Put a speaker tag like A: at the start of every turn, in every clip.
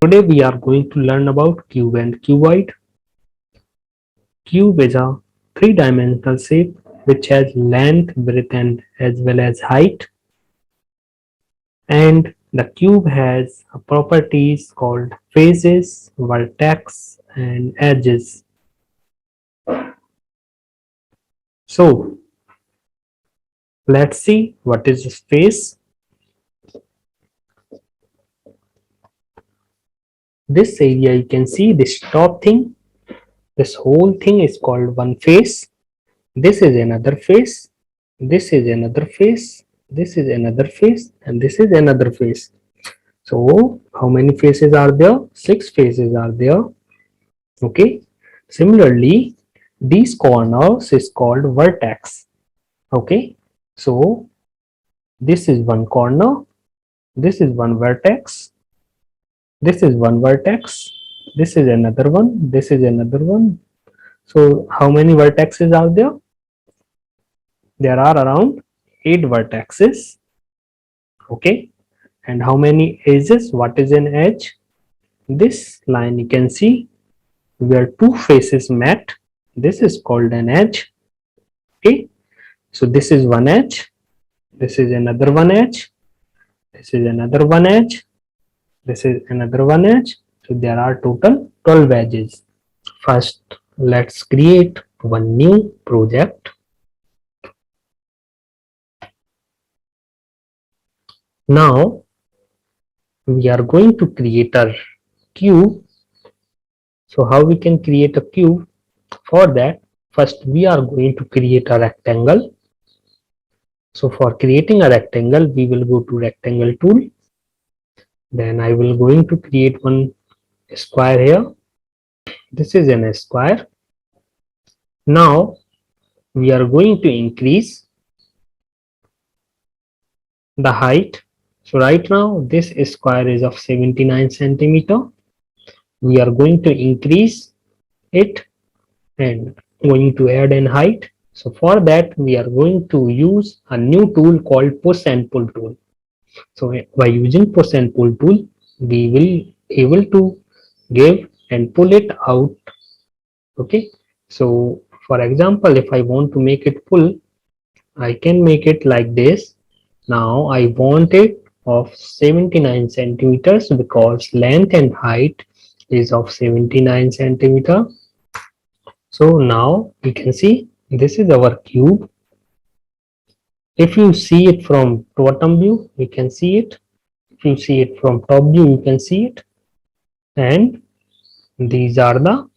A: Today we are going to learn about cube and cuboid. Cube is a three-dimensional shape which has length, width and as well as height. And the cube has properties called faces, vertex and edges. So let's see what is the face. This area you can see this top thing. This whole thing is called one face. This is another face. This is another face. This is another face and this is another face. So how many faces are there? 6 faces are there. Okay. Similarly, these corners is called vertex. Okay. So this is one corner. This is one vertex. This is one vertex. This is another one. This is another one. So how many vertexes are there? There are around 8 vertexes. Okay. And how many edges? What is an edge? This line you can see where two faces met. This is called an edge. Okay. So this is one edge. This is another one edge. This is another one edge. This is another one edge. So there are total 12 edges. First, let's create one new project. Now, we are going to create a cube. So how we can create a cube? For that, first we are going to create a rectangle. So for creating a rectangle, we will go to rectangle tool. Then I will going to create one square here. This is a square. Now we are going to increase the height. So right now this square is of 79 centimeter. We are going to increase it and going to add in height. So for that we are going to use a new tool called push and pull tool. So by using push and pull tool, we will able to give and pull it out. Okay. So for example, if I want to make it pull, I can make it like this. Now I want it of 79 centimeters because length and height is of 79 centimeter. So now you can see this is our cube. If you see it from bottom view, you can see it. If you see it from top view, you can see it. And these are the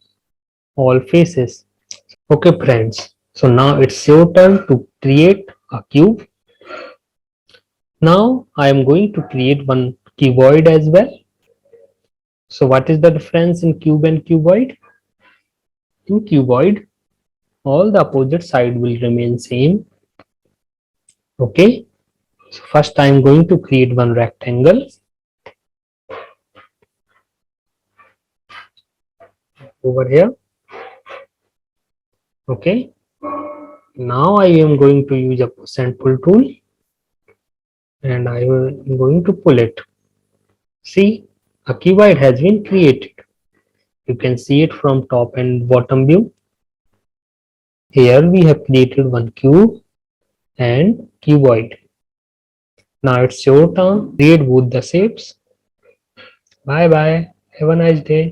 A: all faces. Okay friends, so now it's your turn to create a cube. Now I am going to create one cuboid as well. So what is the difference in cube and cuboid? In cuboid, all the opposite side will remain same. Okay, so first I am going to create one rectangle. Over here. Okay, now I am going to use a push and pull tool and I am going to pull it. See, a cuboid has been created. You can see it from top and bottom view. Here we have created one cube and cuboid. Now it's your turn. Create both the shapes. Bye bye. Have a nice day.